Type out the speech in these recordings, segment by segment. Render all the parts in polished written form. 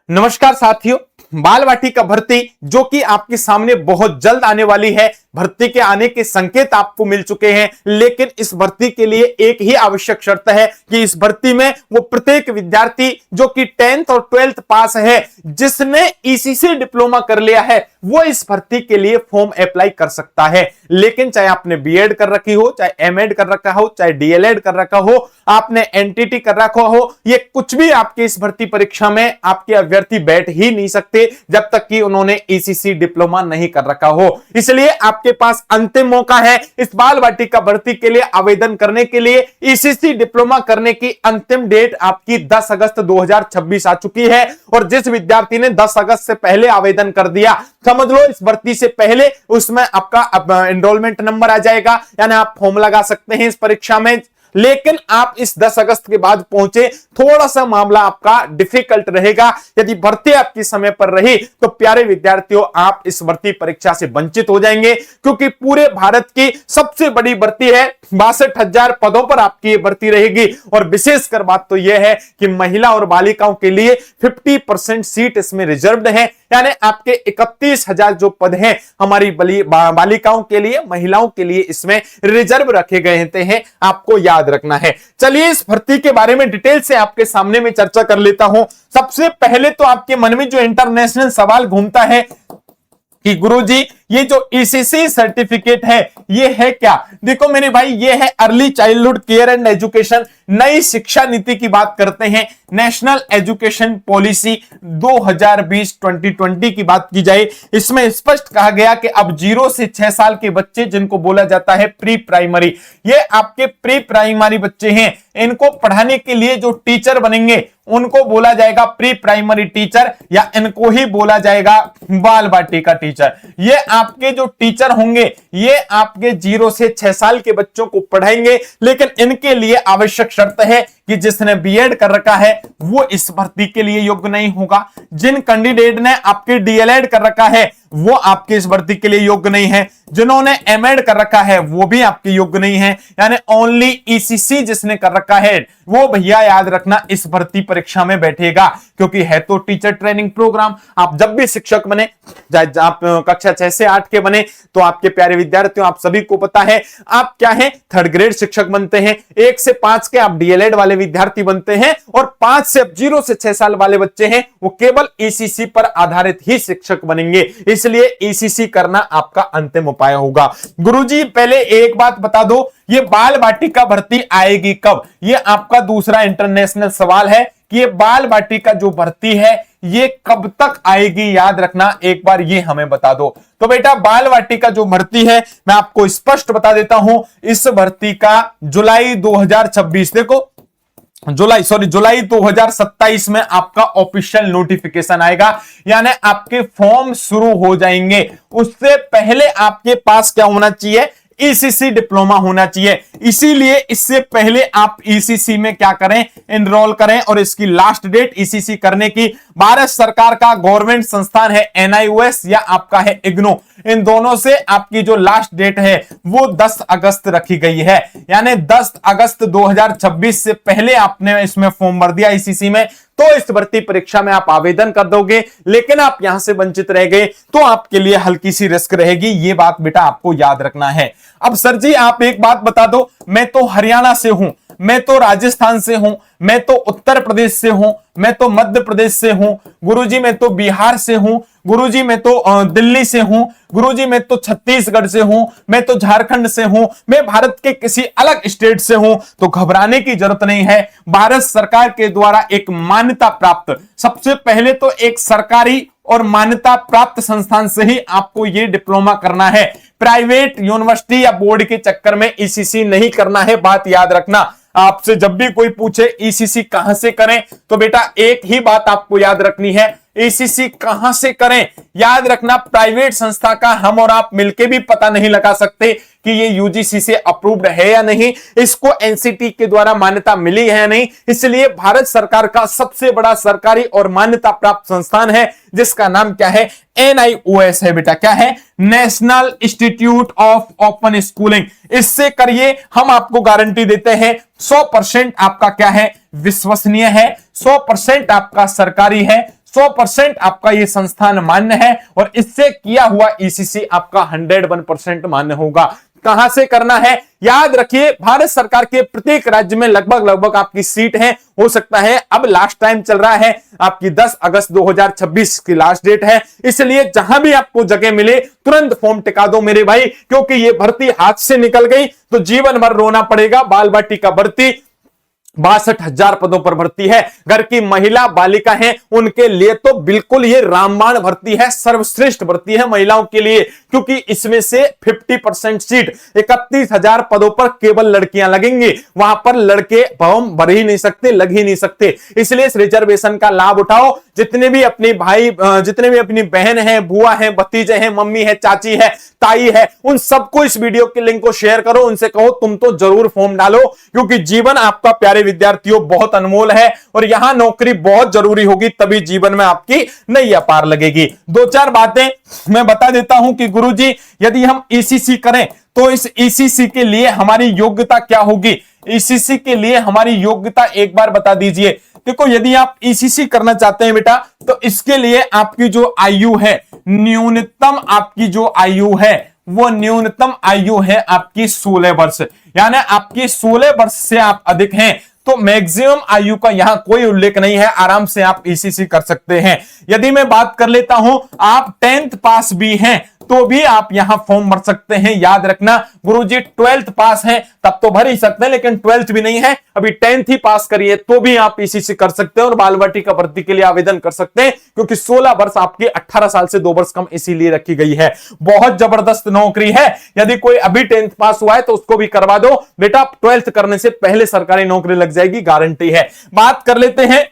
नमस्कार साथियों, बाल वाटिका भर्ती जो कि आपके सामने बहुत जल्द आने वाली है। भर्ती के आने के संकेत आपको मिल चुके हैं, लेकिन इस भर्ती के लिए एक ही आवश्यक शर्त है कि इस भर्ती में वो प्रत्येक विद्यार्थी जो कि 10th और 12th पास है, जिसने ईसीसी डिप्लोमा कर लिया है, वो इस भर्ती के लिए फॉर्म अप्लाई कर सकता है। लेकिन चाहे आपने बीएड कर रखी हो, चाहे एमएड कर रखा हो, चाहे डीएलएड कर रखा हो, आपने एनटीटी कर रखा हो, ये कुछ भी आपके इस भर्ती परीक्षा में आपके अभ्यर्थी बैठ ही नहीं सकते जब तक कि उन्होंने ईसीसी डिप्लोमा नहीं कर रखा हो। इसलिए आपके पास अंतिम मौका है इस बाल वाटिका भर्ती के लिए आवेदन करने के लिए। ईसीसी डिप्लोमा करने की अंतिम डेट आपकी 10 अगस्त 2026 आ चुकी है, और जिस विद्यार्थी ने 10 अगस्त से पहले आवेदन कर दिया, समझ लो इस भर्ती से पहले उसमें आपका एनरोलमेंट नंबर आ जाएगा, यानी आप फॉर्म लगा सकते हैं इस परीक्षा में। लेकिन आप इस 10 अगस्त के बाद पहुंचे, थोड़ा सा मामला आपका डिफिकल्ट रहेगा। यदि भर्ती आपकी समय पर रही तो प्यारे विद्यार्थियों, आप इस भर्ती परीक्षा से वंचित हो जाएंगे, क्योंकि पूरे भारत की सबसे बड़ी भर्ती है। 62,000 पदों पर आपकी ये भर्ती रहेगी, और विशेषकर बात तो यह है कि महिला और बालिकाओं के लिए 50% सीट इसमें रिजर्व्ड है, यानी आपके 31,000 जो पद हैं हमारी बालिकाओं के लिए, महिलाओं के लिए इसमें रिजर्व रखे गए हैं, आपको याद रखना है। चलिए इस भर्ती के बारे में डिटेल से आपके सामने में चर्चा कर लेता हूं। सबसे पहले तो आपके मन में जो इंटरनेशनल सवाल घूमता है कि गुरुजी ये जो ईसीसी सर्टिफिकेट है ये है क्या? देखो मेरे भाई, ये है early childhood care and education, नई शिक्षा नीति की बात करते हैं। नेशनल एजुकेशन पॉलिसी 2020-2020 की बात की जाए, इसमें स्पष्ट कहा गया कि अब 0 से 6 साल के बच्चे, जिनको बोला जाता है प्री प्राइमरी, ये आपके प्री प्राइमरी बच्चे हैं, इनको पढ़ाने के लिए जो टीचर बनेंगे उनको बोला जाएगा प्री प्राइमरी टीचर, या इनको ही बोला जाएगा बाल वाटिका टीचर। ये आपके जो टीचर होंगे ये आपके 0 से 6 साल के बच्चों को पढ़ाएंगे, लेकिन इनके लिए आवश्यक शर्त है कि जिसने बीएड कर रखा है वो इस भर्ती के लिए योग्य नहीं होगा। जिन कैंडिडेट ने आपके डीएलएड कर रखा है वो आपके इस भर्ती के लिए योग्य नहीं है। जिन्होंने एमएड कर रखा है वो भी आपके योग्य नहीं है, यानी ओनली ईसीसी जिसने कर रखा है वो भैया याद रखना इस भर्ती परीक्षा में बैठेगा, क्योंकि है तो टीचर ट्रेनिंग प्रोग्राम। आप जब भी शिक्षक बने, चाहे आप कक्षा 6 से 8 के बने, तो आपके प्यारे विद्यार्थियों आप सभी को पता है आप क्या है, 3rd ग्रेड शिक्षक बनते हैं। 1 से 5 के आप डीएलएड वाले विद्यार्थी बनते हैं, और 5 से 0 से 6 साल वाले बच्चे हैं वो केवल ईसीसी पर आधारित ही शिक्षक बनेंगे। इसलिए ईसीसी करना आपका अंतिम उपाय होगा। गुरुजी पहले एक बात बता दो, ये बाल वाटिका भर्ती आएगी कब? ये आपका दूसरा इंटरनेशनल सवाल है कि ये बाल वाटिका जो भर्ती है ये कब तक आएगी, याद रखना एक बार ये हमें बता दो। तो बेटा बाल वाटिका जो भर्ती है मैं आपको स्पष्ट बता देता हूं, इस भर्ती का जुलाई 2026, देखो जुलाई 2027 में आपका ऑफिशियल नोटिफिकेशन आएगा, यानी आपके फॉर्म शुरू हो जाएंगे। उससे पहले आपके पास क्या होना चाहिए? ईसीसी डिप्लोमा होना चाहिए। इसीलिए इससे पहले आप ईसीसी में क्या करें, एनरोल करें, और इसकी लास्ट डेट ईसीसी करने की भारत सरकार का गवर्नमेंट संस्थान है एनआईओएस या आपका है इग्नू, इन दोनों से आपकी जो लास्ट डेट है वो 10 अगस्त रखी गई है, यानी 10 अगस्त 2026 से पहले आपने इसमें फॉर्म भर दिया ईसीसी में, तो इस भर्ती परीक्षा में आप आवेदन कर दोगे। लेकिन आप यहां से वंचित रह गए तो आपके लिए हल्की सी रिस्क रहेगी, ये बात बेटा आपको याद रखना है। अब सर जी आप एक बात बता दो, मैं तो हरियाणा से हूं, मैं तो राजस्थान से हूं, मैं तो उत्तर प्रदेश से हूं, मैं तो मध्य प्रदेश से हूं, गुरुजी मैं तो बिहार से हूं, गुरुजी मैं तो दिल्ली से हूं, गुरुजी मैं तो छत्तीसगढ़ से हूं, मैं तो झारखंड से हूं, मैं भारत के किसी अलग स्टेट से हूं, तो घबराने की जरूरत नहीं है। भारत सरकार के द्वारा एक मान्यता प्राप्त, सबसे पहले तो एक सरकारी और मान्यता प्राप्त संस्थान से ही आपको ये डिप्लोमा करना है। प्राइवेट यूनिवर्सिटी या बोर्ड के चक्कर में ईसीसी नहीं करना है, बात याद रखना। आपसे जब भी कोई पूछे ईसीसी कहां से करें, तो बेटा एक ही बात आपको याद रखनी है, ईसीसी कहां से करें? याद रखना प्राइवेट संस्था का हम और आप मिलके भी पता नहीं लगा सकते कि ये यूजीसी से अप्रूव्ड है या नहीं, इसको एनसीटी के द्वारा मान्यता मिली है या नहीं। इसलिए भारत सरकार का सबसे बड़ा सरकारी और मान्यता प्राप्त संस्थान है जिसका नाम क्या है? एनआईओएस है बेटा। क्या है? National institute of open schooling. इससे करिए, हम आपको गारंटी देते हैं 100% आपका क्या है? विश्वसनीय है, 100% आपका सरकारी है, 100% आपका ये संस्थान मान्य है और इससे किया हुआ ईसीसी आपका 101% मान्य होगा। कहां से करना है याद रखिए, भारत सरकार के प्रत्येक राज्य में लगभग आपकी सीट है। हो सकता है अब लास्ट टाइम चल रहा है आपकी 10 अगस्त 2026 की लास्ट डेट है, इसलिए जहां भी आपको जगह मिले तुरंत फॉर्म टिका दो मेरे भाई, क्योंकि ये भर्ती हाथ से निकल गई तो जीवन भर रोना पड़ेगा। बाल बाटिका भर्ती 62,000 पदों पर भर्ती है। घर की महिला बालिका हैं उनके लिए तो बिल्कुल ये रामबाण भर्ती है, सर्वश्रेष्ठ भर्ती है महिलाओं के लिए, क्योंकि इसमें से 50% सीट 31,000 पदों पर केवल लड़कियां लगेंगी। वहां पर लड़के फॉर्म भर ही नहीं सकते, लग ही नहीं सकते। इसलिए इस रिजर्वेशन का लाभ उठाओ। जितने भी अपने भाई, जितने भी अपनी बहन है, बुआ है, भतीजे हैं, मम्मी है, चाची है, ताई है, उन सबको इस वीडियो के लिंक को शेयर करो। उनसे कहो तुम तो जरूर फॉर्म डालो, क्योंकि जीवन आपका प्यारे विद्यार्थियों बहुत अनमोल है और यहां नौकरी बहुत जरूरी होगी, तभी जीवन में आपकी नैया पार लगेगी। दो चार बातें मैं बता देता हूं कि गुरुजी यदि हम ईसीसी करें तो इस ईसीसी के लिए हमारी योग्यता क्या होगी। ईसीसी के लिए हमारी योग्यता एक बार बता दीजिए। देखो, यदि आप ईसीसी करना चाहते हैं बेटा, तो इसके लिए आपकी जो आयु है, न्यूनतम आपकी जो आयु है वो न्यूनतम आयु है आपकी 16 वर्ष, यानी आपकी 16 वर्ष से आप अधिक हैं तो मैक्सिमम आयु का यहां कोई उल्लेख नहीं है, आराम से आप ईसीसी कर सकते हैं। यदि मैं बात कर लेता हूं, आप 10th पास भी हैं तो भी आप यहां फॉर्म भर सकते हैं। याद रखना गुरुजी 12th पास हैं तब तो भर ही सकते हैं, लेकिन 12th भी नहीं है, अभी 10th ही पास करिए तो भी आप ईसीसी कर सकते हैं और बाल बाटिका भर्ती के लिए आवेदन कर सकते हैं, क्योंकि 16 वर्ष आपके 18 साल से 2 वर्ष कम इसीलिए रखी गई है। बहुत जबरदस्त नौकरी है। यदि कोई अभी 10th पास हुआ है तो उसको भी करवा दो बेटा, 12th करने से पहले सरकारी नौकरी लग जाएगी, गारंटी है। बात कर लेते हैं,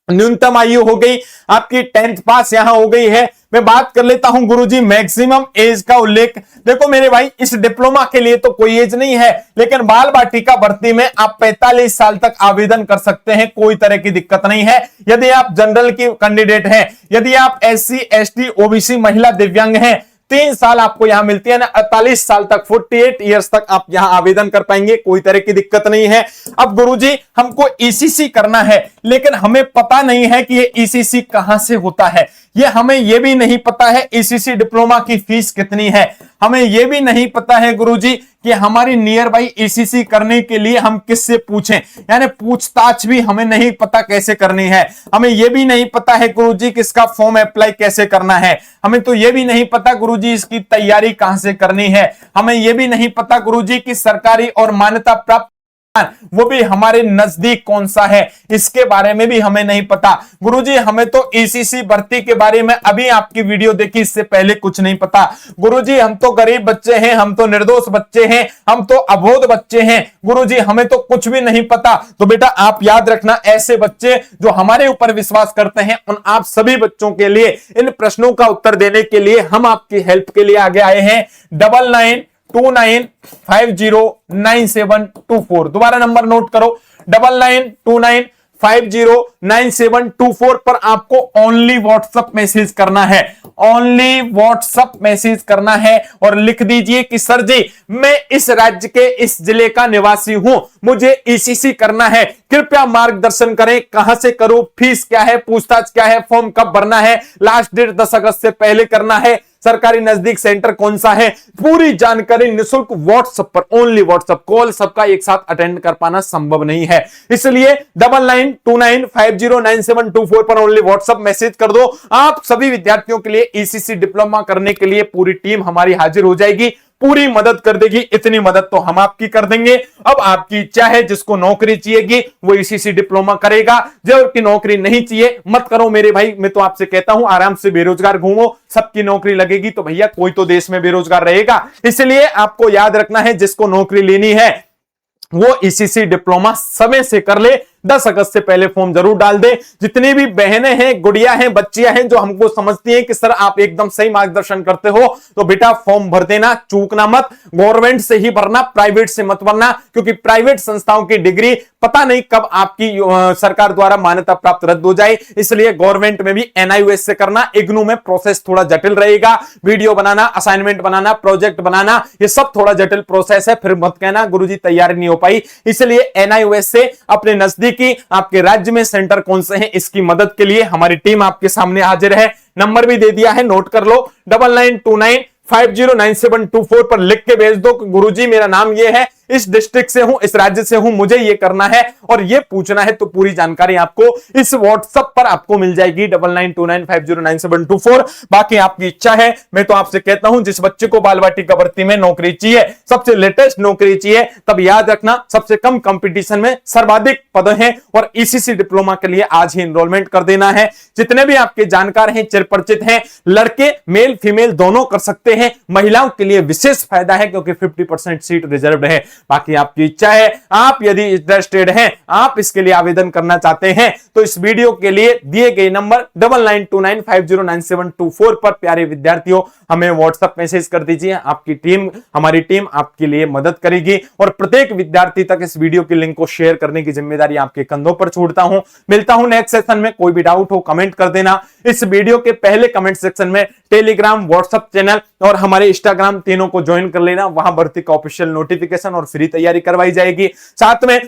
न्यूनतम आयु हो गई आपकी 10th पास यहां हो गई है। मैं बात कर लेता हूं गुरुजी मैक्सिमम एज का उल्लेख। देखो मेरे भाई, इस डिप्लोमा के लिए तो कोई एज नहीं है, लेकिन बाल बाटिका भर्ती में आप 45 साल तक आवेदन कर सकते हैं, कोई तरह की दिक्कत नहीं है। यदि आप जनरल की कैंडिडेट हैं, यदि आप एससी, एसटी, ओबीसी, महिला, दिव्यांग हैं, 3 साल आपको यहां मिलती है ना, 48 साल तक, 48 ईयर्स तक आप यहां आवेदन कर पाएंगे, कोई तरह की दिक्कत नहीं है। अब गुरुजी हमको ईसीसी करना है, लेकिन हमें पता नहीं है कि ये ईसीसी कहां से होता है, ये हमें ये भी नहीं पता है ईसीसी डिप्लोमा की फीस कितनी है, हमें ये भी नहीं पता है गुरुजी कि हमारी नियर बाई ईसीसी करने के लिए हम किससे पूछें, यानी पूछताछ भी हमें नहीं पता कैसे करनी है। हमें ये भी नहीं पता है गुरुजी कि इसका फॉर्म अप्लाई कैसे करना है, हमें तो ये भी नहीं पता गुरुजी इसकी तैयारी कहां से करनी है, हमें ये भी नहीं पता गुरुजी की सरकारी और मान्यता प्राप्त वो भी हमारे नजदीक कौन सा है, इसके बारे में भी हमें नहीं पता। गुरुजी हमें तो ईसीसी भर्ती के बारे में अभी आपकी वीडियो देखी, इससे पहले कुछ नहीं पता। गुरुजी हम तो गरीब बच्चे हैं, हम तो निर्दोष बच्चे हैं, हम तो अबोध बच्चे हैं, गुरुजी हमें तो कुछ भी नहीं पता। तो बेटा आप याद रखना, ऐसे बच्चे जो हमारे ऊपर विश्वास करते हैं, उन आप सभी बच्चों के लिए इन प्रश्नों का उत्तर देने के लिए हम आपकी हेल्प के लिए आगे आए हैं। 9929509724, दोबारा नंबर नोट करो, 9929509724 पर आपको ओनली व्हाट्सएप मैसेज करना है, ओनली व्हाट्सएप मैसेज करना है और लिख दीजिए कि सर जी मैं इस राज्य के इस जिले का निवासी हूं, मुझे ईसीसी करना है, कृपया मार्गदर्शन करें, कहां से करूं, फीस क्या है, पूछताछ क्या है, फॉर्म कब भरना है, लास्ट डेट 10 अगस्त से पहले करना है, सरकारी नजदीक सेंटर कौन सा है, पूरी जानकारी निशुल्क व्हाट्सएप पर, ओनली व्हाट्सएप। कॉल सबका एक साथ अटेंड कर पाना संभव नहीं है, इसलिए 9929509724 पर ओनली व्हाट्सएप मैसेज कर दो। आप सभी विद्यार्थियों के लिए ईसीसी डिप्लोमा करने के लिए पूरी टीम हमारी हाजिर हो जाएगी, पूरी मदद कर देगी, इतनी मदद तो हम आपकी कर देंगे। अब आपकी इच्छा है, जिसको नौकरी चाहिएगी वो ईसीसी डिप्लोमा करेगा, जिसकी नौकरी नहीं चाहिए मत करो मेरे भाई। मैं तो आपसे कहता हूं आराम से बेरोजगार घूमो, सबकी नौकरी लगेगी तो भैया कोई तो देश में बेरोजगार रहेगा। इसलिए आपको याद रखना है, जिसको नौकरी लेनी है वो ईसीसी डिप्लोमा समय से कर ले, 10 अगस्त से पहले फॉर्म जरूर डाल दे। जितनी भी बहनें हैं, गुड़िया हैं, बच्चियां हैं जो हमको समझती हैं कि सर आप एकदम सही मार्गदर्शन करते हो, तो बेटा फॉर्म भर देना, चूकना मत। गवर्नमेंट से ही भरना, प्राइवेट से मत भरना, क्योंकि प्राइवेट संस्थाओं की डिग्री पता नहीं कब आपकी सरकार द्वारा मान्यता प्राप्त रद्द हो जाए, इसलिए गवर्नमेंट में भी एनआईओएस से करना। इग्नू में प्रोसेस थोड़ा जटिल रहेगा, वीडियो बनाना, असाइनमेंट बनाना, प्रोजेक्ट बनाना, ये सब थोड़ा जटिल प्रोसेस है, फिर मत कहना गुरुजी तैयारी नहीं हो पाई। इसलिए एनआईओएस से अपने नजदीक नजदीकी आपके राज्य में सेंटर कौन से हैं, इसकी मदद के लिए हमारी टीम आपके सामने हाजिर है। नंबर भी दे दिया है, नोट कर लो, 9929509724 पर लिख के भेज दो कि गुरुजी मेरा नाम ये है, इस डिस्ट्रिक्ट से हूं, इस राज्य से हूं, मुझे ये करना है और ये पूछना है, तो पूरी जानकारी आपको इस व्हाट्सएप पर आपको मिल जाएगी 9929509724। बाकी आपकी इच्छा है, मैं तो आपसे कहता हूं जिस बच्चे को बाल वाटिका भर्ती में नौकरी चाहिए, सबसे लेटेस्ट नौकरी चाहिए, तब याद रखना सबसे कम कंपटीशन में सर्वाधिक पद हैं और ईसीसी डिप्लोमा के लिए आज ही एनरोलमेंट कर देना है। जितने भी आपके जानकार हैं, चिरपरिचित हैं, लड़के मेल फीमेल दोनों कर सकते हैं, महिलाओं के लिए विशेष फायदा है क्योंकि 50% सीट रिजर्व है। बाकी आपकी इच्छा है, आप यदि इंटरेस्टेड हैं, आप इसके लिए आवेदन करना चाहते हैं, तो इस वीडियो के लिए दिए गए नंबर 9929509724 पर प्यारे विद्यार्थियों हमें व्हाट्सएप मैसेज कर दीजिए। आपकी टीम, हमारी टीम आपके लिए मदद करेगी और प्रत्येक विद्यार्थी तक इस वीडियो की लिंक को शेयर करने की जिम्मेदारी आपके कंधों पर छोड़ता हूं। मिलता हूं नेक्स्ट सेशन में, कोई भी डाउट हो कमेंट कर देना। इस वीडियो के पहले कमेंट सेक्शन में टेलीग्राम, व्हाट्सएप चैनल और हमारे इंस्टाग्राम तीनों को ज्वाइन कर लेना, वहां भर्ती का ऑफिशियल नोटिफिकेशन और फ्री तैयारी करवाई जाएगी। साथ में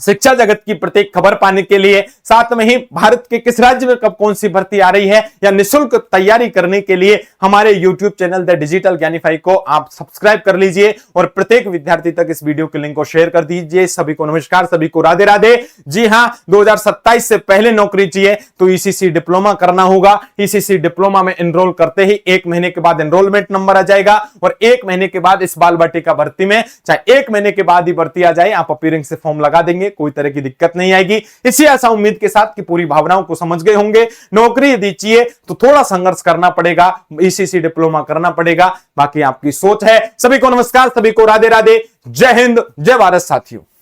शिक्षा जगत की प्रत्येक खबर पाने के लिए, साथ में ही भारत के किस राज्य में कब कौन सी भर्ती आ रही है या निःशुल्क तैयारी करने के लिए हमारे YouTube चैनल द डिजिटल ज्ञानीफाई को आप सब्सक्राइब कर लीजिए और प्रत्येक विद्यार्थी तक इस वीडियो के लिंक को शेयर कर दीजिए। सभी को नमस्कार, सभी को राधे राधे। जी हां, 2027 से पहले नौकरी चाहिए तो ईसीसी डिप्लोमा करना होगा। ईसीसी डिप्लोमा में एनरोल करते ही 1 महीने के बाद एनरोलमेंट नंबर आ जाएगा और 1 महीने के बाद इस बाल वाटिका भर्ती में, चाहे 1 महीने के बाद ही भर्ती आ जाए, आप अपीयरिंग से फॉर्म लगा देंगे, कोई तरह की दिक्कत नहीं आएगी। इसी आशा उम्मीद के साथ कि पूरी भावनाओं को समझ गए होंगे। नौकरी यदि चाहिए तो थोड़ा संघर्ष करना पड़ेगा, ईसीसी डिप्लोमा करना पड़ेगा, बाकी आपकी सोच है। सभी को नमस्कार, सभी को राधे राधे। जय हिंद, जय भारत साथियों।